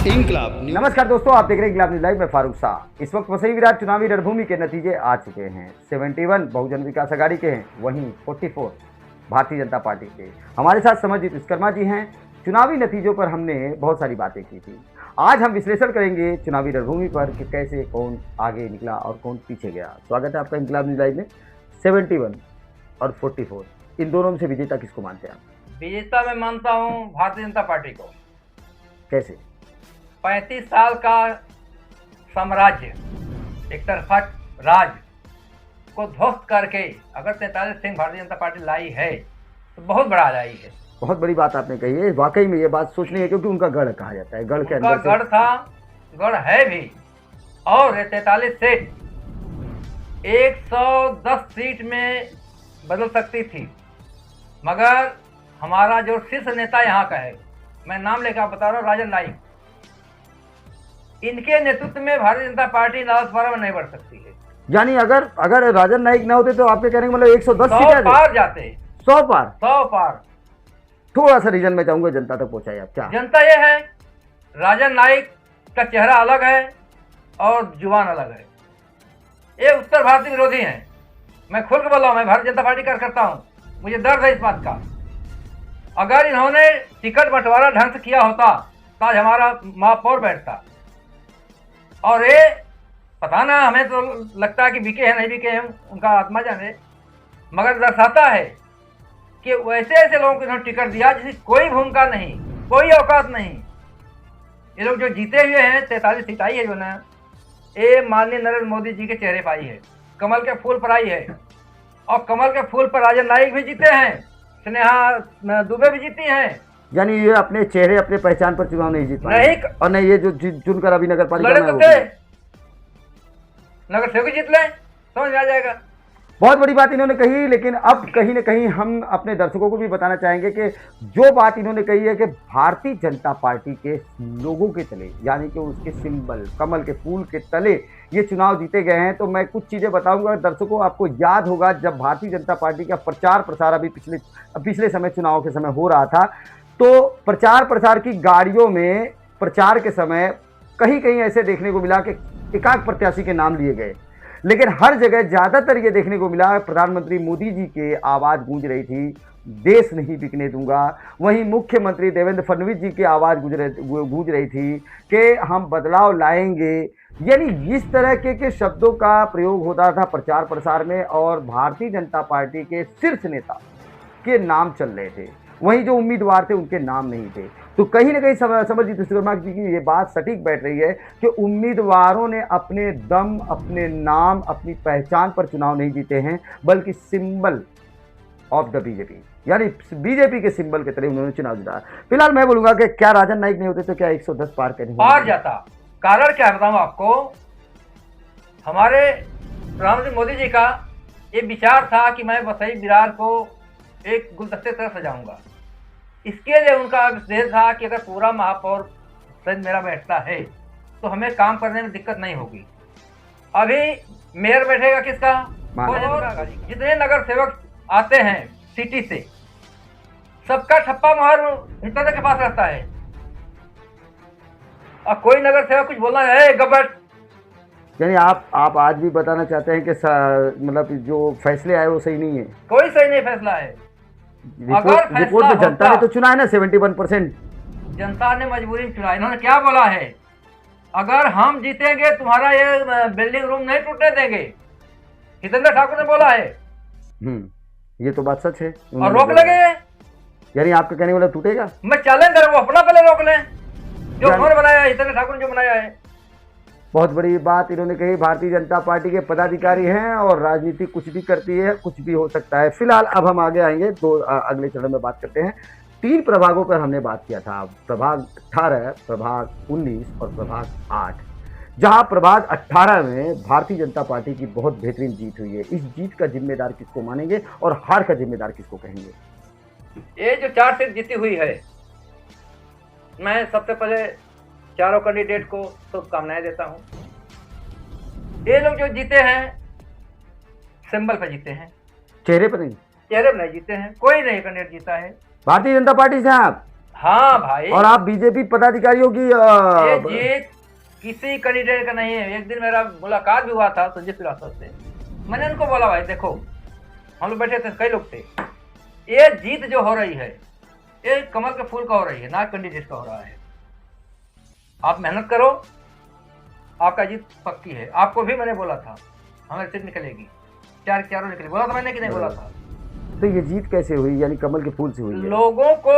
इंकलाब news. नमस्कार दोस्तों, आप देख रहे हैं इंकलाब न्यूज लाइव में फारूक शाह। इस वक्त वसई विराट चुनावी रणभूमि के नतीजे आ चुके हैं। 71 बहुजन विकास अघाड़ी के हैं, वहीं 44 भारतीय जनता पार्टी के। हमारे साथ समरजीत विश्वकर्मा जी हैं। चुनावी नतीजों पर हमने बहुत सारी बातें की थी। आज हम विश्लेषण करेंगे चुनावी रणभूमि पर कि कैसे कौन आगे निकला और कौन पीछे गया। स्वागत है आपका इंकलाब न्यूज लाइव में। 71 और 44 इन दोनों में से विजेता किसको मानते हैं आप? विजेता मैं मानता हूँ भारतीय जनता पार्टी को। कैसे? 35 साल का साम्राज्य, एक तरफा राज को ध्वस्त करके अगर 43 सिंह भारतीय जनता पार्टी लाई है तो बहुत बड़ा लाई है। बहुत बड़ी बात आपने कही है। वाकई में ये बात सोचनी है, क्योंकि उनका गढ़ कहा जाता है। गढ़ के अंदर गढ़ था, गढ़ है भी। और 43 सीट 110 सीट में बदल सकती थी, मगर हमारा जो शीर्ष नेता यहाँ का है, मैं नाम लेकर बता रहा हूँ, राजन नाइक, इनके नेतृत्व में भारतीय जनता पार्टी नालसपारा में नहीं बढ़ सकती है। यानी अगर राजन नाइक ना होते तो आपके कहने का मतलब 110 100 पार जाते। 100 पार। 100 पार। थोड़ा सा रीजन में चाहूंगा जनता तक पहुंचाइए आप। क्या जनता ये है, राजन नाइक का चेहरा अलग है और जुबान अलग है। ये उत्तर भारतीय विरोधी हैं। मैं खुल के बोला हूं, मैं भारतीय जनता पार्टी कार्यकर्ता हूं, मुझे दर्द है इस बात का। अगर इन्होंने टिकट बंटवारा ढंग से किया होता तो आज हमारा महापौर बैठता। और ये पता ना, हमें तो लगता है कि बिके हैं नहीं बिके हैं, उनका आत्मा जाने, मगर दर्शाता है कि वैसे ऐसे लोगों को इन्होंने टिकट दिया जिसकी कोई भूमिका नहीं, कोई औकात नहीं। ये लोग जो जीते हुए हैं, 43 सीट आई है जो ना, ये माननीय नरेंद्र मोदी जी के चेहरे पर आई है, कमल के फूल पर आई है। और कमल के फूल पर राजन नाइक भी जीते हैं, स्नेहा दुबे भी जीती हैं। यानी ये अपने चेहरे अपने पहचान पर चुनाव नहीं जीत पाए नहीं, और नहीं ये जो चुनकर अभी नगर पालिका लड़े में तो वो थे, नगर सेवक जीत ले, समझ में आ जाएगा। बहुत बड़ी बात इन्होंने कही। लेकिन अब कहीं ना कहीं हम अपने दर्शकों को भी बताना चाहेंगे कि जो बात इन्होंने कही है कि भारतीय जनता पार्टी के लोगों के तले, यानी कि उसके सिंबल कमल के फूल के तले ये चुनाव जीते गए हैं। तो मैं कुछ चीज़ें बताऊंगा दर्शकों। आपको याद होगा जब भारतीय जनता पार्टी का प्रचार प्रसार अभी पिछले समय चुनाव के समय हो रहा था, तो प्रचार प्रसार की गाड़ियों में प्रचार के समय कहीं कहीं ऐसे देखने को मिला कि एकाक प्रत्याशी के नाम लिए गए, लेकिन हर जगह ज़्यादातर ये देखने को मिला प्रधानमंत्री मोदी जी की आवाज़ गूंज रही थी, देश नहीं बिकने दूंगा। वहीं मुख्यमंत्री देवेंद्र फडणवीस जी की आवाज़ गूंज रही थी कि हम बदलाव लाएंगे। यानी इस तरह के शब्दों का प्रयोग होता था प्रचार प्रसार में, और भारतीय जनता पार्टी के शीर्ष नेता के नाम चल रहे थे, वहीं जो उम्मीदवार थे उनके नाम नहीं थे। तो कहीं ना कहीं समरजीत विश्वकर्मा जी की ये बात सटीक बैठ रही है कि उम्मीदवारों ने अपने दम, अपने नाम, अपनी पहचान पर चुनाव नहीं जीते हैं, बल्कि सिंबल ऑफ द बीजेपी, यानी बीजेपी के सिंबल के तरह उन्होंने चुनाव जीता। फिलहाल मैं बोलूंगा कि क्या राजन नाइक नहीं होते तो क्या 110 पार जाता? कारण क्या बताऊं आपको, हमारे प्रधानमंत्री मोदी जी का ये विचार था कि मैं वसई विरार को एक गुलदस्ते तरह सजाऊंगा। इसके लिए उनका उद्देश्य था कि अगर पूरा महापौर पद मेरा बैठता है तो हमें काम करने में दिक्कत नहीं होगी। अभी मेयर बैठेगा किसका? जितने नगर सेवक आते हैं सिटी से, सबका ठप्पा मोहर हिटलर के पास रहता है। और कोई नगर सेवक कुछ बोलना है गबट। यानी आप आज भी बताना चाहते हैं कि मतलब जो फैसले आए वो सही नहीं है? कोई सही नहीं फैसला है। रिपोर्ट में जनता ने तो चुना है ना 71%। जनता ने मजबूरी में चुना। इन्होंने क्या बोला है, अगर हम जीतेंगे तुम्हारा ये बिल्डिंग रूम नहीं टूटने देंगे, हितेंद्र ठाकुर ने बोला है। ये तो बात सच है। और रोक लगे, यानी आपका कहने वाला टूटेगा? मैं चैलेंज करूँ, वो अपना पहले रोक लें जो उन्होंने बनाया है, हितेंद्र ठाकुर ने जो बनाया है। बहुत बड़ी बात इन्होंने कही। भारतीय जनता पार्टी के पदाधिकारी हैं और राजनीति कुछ भी करती है, कुछ भी हो सकता है। फिलहाल अब हम आगे आएंगे, अगले चरण में बात करते हैं। 3 प्रभागों पर हमने बात किया था, प्रभाग 18, प्रभाग 19 और प्रभाग 8, जहां प्रभाग 18 में भारतीय जनता पार्टी की बहुत बेहतरीन जीत हुई है। इस जीत का जिम्मेदार किसको मानेंगे और हार का जिम्मेदार किसको कहेंगे? ये जो 4 सीट जीती हुई है, मैं सबसे पहले चारों कैंडिडेट को शुभकामनाएं देता हूं। ये लोग जो जीते हैं सिंबल पर जीते हैं, चेहरे पर नहीं। चेहरे पर नहीं जीते हैं। कोई नहीं कैंडिडेट जीता है भारतीय जनता पार्टी से। आप हाँ भाई, और आप बीजेपी पदाधिकारियों की ये जीत किसी कैंडिडेट का नहीं है। एक दिन मेरा मुलाकात भी हुआ था संजय श्रीवास्तव से। मैंने उनको बोला भाई देखो, हम लोग बैठे थे, कई लोग थे, ये जीत जो हो रही है ये कमल के फूल का हो रही है, ना कैंडिडेट का हो रहा है। आप मेहनत करो, आपका जीत पक्की है। आपको भी मैंने बोला था हमारी सीट निकलेगी, चारों निकली, बोला था मैंने कि नहीं बोला था? तो ये जीत कैसे हुई, यानी कमल के फूल से हुई है? लोगों को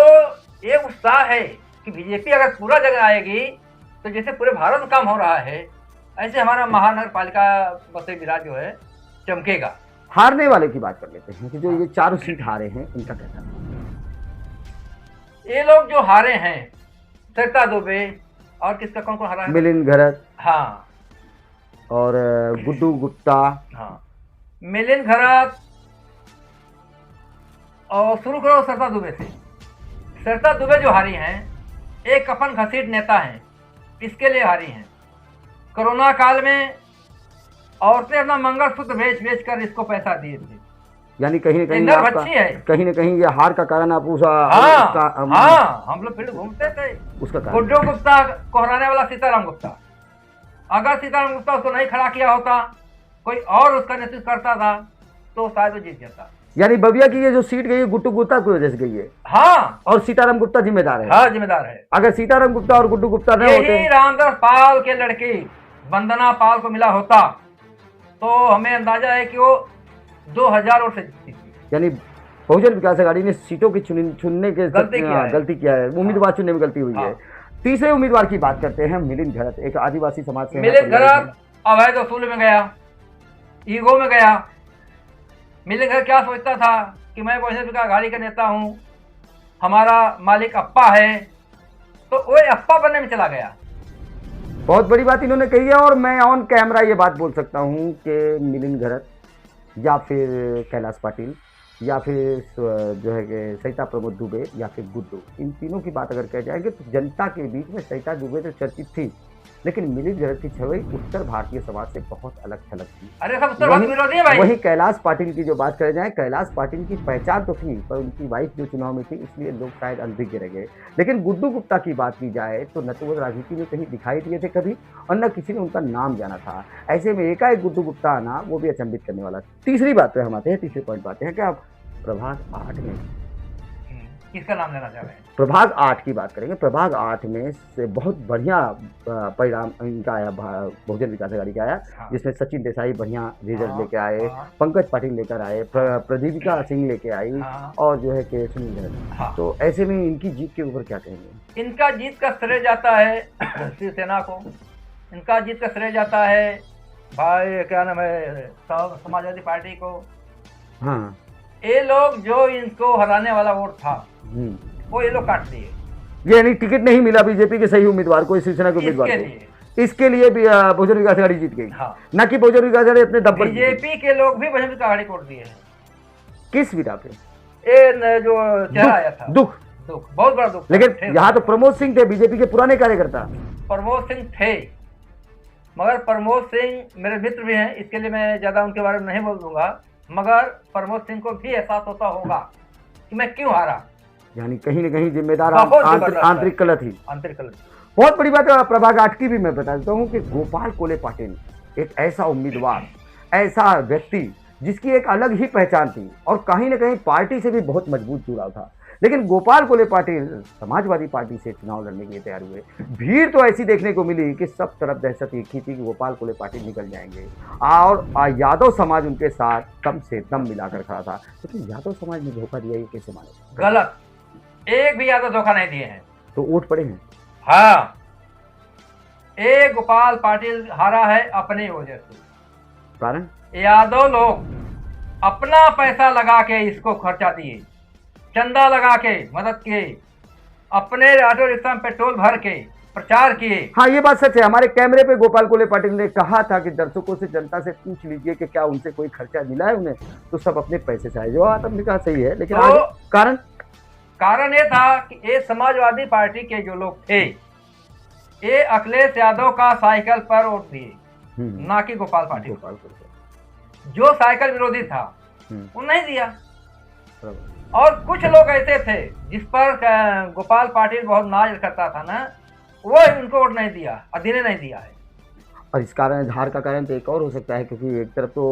ये उत्साह है कि बीजेपी अगर पूरा जगह आएगी तो जैसे पूरे भारत में काम हो रहा है, ऐसे हमारा महानगर पालिका बसे विराज जो है चमकेगा। हारने वाले की बात कर लेते हैं कि जो ये चारों सीट हारे हैं, इनका कहना है। ये लोग जो हारे हैं, सरिता दुबे और किसका, कौन कौन हारा है? मिलिंद घरत, हाँ, और गुड्डू गुप्ता। हाँ, मिलिंद घरत, और शुरू करो सरिता दुबे से। सरिता दुबे जो हारी हैं, एक कफन घसीट नेता हैं, इसके लिए हारी हैं। कोरोना काल में औरतें अपना मंगलसूत्र बेच कर इसको पैसा दिए थे। यानी कहीं न कहीं ये हार का कारण आप हाँ, हम लोग फील्ड घूमते थे। उसका कारण गुड्डू गुप्ता को हराने वाला सीताराम गुप्ता। अगर सीताराम गुप्ता उसको नहीं खड़ा किया होता, कोई और उसका नेतृत्व करता था, तो शायद वो जीत जाता। यानी बबिया की ये जो सीट गई है गुड्डू गुप्ता की वजह से गई है। हाँ, और सीताराम गुप्ता जिम्मेदार है। हाँ, जिम्मेदार है। अगर सीताराम गुप्ता और गुड्डू गुप्ता नहीं होते, रामदास पाल के लड़की वंदना पाल को मिला होता, तो हमें अंदाजा है कि वो 2000 वोट से जीती थी। यानी बहुजन विकास अघाड़ी ने सीटों की चुनने के गलती किया है, उम्मीदवार चुनने में गलती हुई है। तीसरे उम्मीदवार की बात करते हैं, मिलिंद घरत, एक आदिवासी समाज से। मिलिंद घरत अवैध वसूल में गया, ईगो में गया। मिलिंद घरत क्या सोचता था कि मैं बहुजन विकास अघाड़ी का नेता हूं, हमारा मालिक अप्पा है, तो वो अप्पा बनने में चला गया। बहुत बड़ी बात इन्होंने कही है, और मैं ऑन कैमरा ये बात बोल सकता हूं कि मिलिंद घरत या फिर कैलाश पाटिल या फिर जो है कि सरिता प्रमोद दुबे या फिर गुड्डू, इन तीनों की बात अगर कह जाएंगे तो जनता के बीच में सरिता दुबे तो चर्चित थी, लेकिन मिलिंद घरत की छवि उत्तर भारतीय समाज से बहुत अलग थलग थी। अरे सब उत्तर भारतीय विरोधी है भाई। वहीं कैलाश पाटिल की जो बात करें जाए, कैलाश पाटिल की पहचान तो थी, पर उनकी वाइफ जो चुनाव में थी इसलिए लोग शायद अनभिज्ञ रह गए। लेकिन गुड्डू गुप्ता की बात की जाए तो न तो वो राजनीति में कहीं दिखाई दिए थे कभी, और न किसी ने उनका नाम जाना था। ऐसे में एकाएक गुड्डू गुप्ता आना वो भी अचंभित करने वाला। तीसरी बात पे हम आते हैं, तीसरे पॉइंट पे आते हैं कि आप प्रभाग 8 में किसका नाम लेना चाह रहे हैं? प्रभाग 8 की बात करेंगे। प्रभाग 8 में से बहुत बढ़िया परिणाम इनका आया, बहुजन विकास अघाड़ी का आया। हाँ। जिसमें सचिन देसाई बढ़िया रिजल्ट लेके आए, पंकज पाटिल लेकर आए, प्रदीपिका सिंह लेके आई, और जो है कि सुनील घरत। तो ऐसे में इनकी जीत के ऊपर क्या कहेंगे? इनका जीत का श्रेय जाता है शिवसेना को, इनका जीत का श्रेय जाता है भाई क्या नाम है समाजवादी पार्टी को। हाँ, ये लोग जो इनको हराने वाला वोट था वो ये लोग काट दिए। यानी टिकट नहीं मिला बीजेपी के सही उम्मीदवार को, शिवसेना के उम्मीदवार को, इसके लिए भी बहुजन विकास अघाड़ी जीत गई। हाँ। न कि बहुजन विकास अघाड़ी अपने दम पर, बीजेपी के लोग भी बहुजन विकास अघाड़ी को वोट दिए हैं। किस विधा पे? ये जो चेहरा आया था, दुख बहुत बड़ा दुख। लेकिन यहाँ तो प्रमोद सिंह थे, बीजेपी के पुराने कार्यकर्ता। प्रमोद सिंह थे, मगर प्रमोद सिंह मेरे मित्र भी हैं, इसके लिए मैं ज्यादा उनके बारे में नहीं बोल दूंगा, मगर प्रमोद सिंह को भी एहसास होता होगा कि मैं क्यों हारा। यानी कहीं न कहीं जिम्मेदार आंतरिक कलह थी। बहुत बड़ी बात है। प्रभाग 8 की भी मैं बता देता हूँ कि गोपाल कोले पाटिल एक ऐसा उम्मीदवार, ऐसा व्यक्ति जिसकी एक अलग ही पहचान थी और कहीं न कहीं पार्टी से भी बहुत मजबूत जुड़ाव था। लेकिन गोपाल कोले पाटिल समाजवादी पार्टी से चुनाव लड़ने के लिए तैयार हुए। भीड़ तो ऐसी देखने को मिली कि सब तरफ दहशत एक ही थी कि गोपाल कोले पाटिल निकल जाएंगे, और यादव समाज उनके साथ दम से दम मिलाकर खड़ा था। लेकिन यादव समाज ने धोखा दिया, ये कैसे माने? गलत, एक भी यादव धोखा नहीं दिए हैं। तो वोट पड़े हैं। हाँ, एक गोपाल पाटिल हारा है अपनी वजह से। कारण यादव लोग अपना पैसा लगा के इसको खर्चा दिए, चंदा लगा के मदद किए, अपने ऑटो रिक्शा में पेट्रोल भर के प्रचार किए। हाँ, ये बात सच है। हमारे कैमरे पे गोपाल कोले पाटिल ने कहा था कि दर्शकों से, जनता से पूछ लीजिए कि क्या उनसे कोई खर्चा मिला है उन्हें, तो सब अपने पैसे से आए। जो बात हमने कहा सही है, लेकिन तो कारण ये था कि ये समाजवादी पार्टी के जो लोग थे, ये अखिलेश यादव का साइकिल पर वोट दिए, ना कि गोपाल पाटिल। जो साइकिल विरोधी था वो नहीं दिया। और कुछ लोग ऐसे थे जिस पर गोपाल पाटिल बहुत नाज करता था ना, वो उनको वोट नहीं दिया और देने नहीं दिया है। और इस कारण हार का कारण तो एक और हो सकता है, क्योंकि एक तरफ तो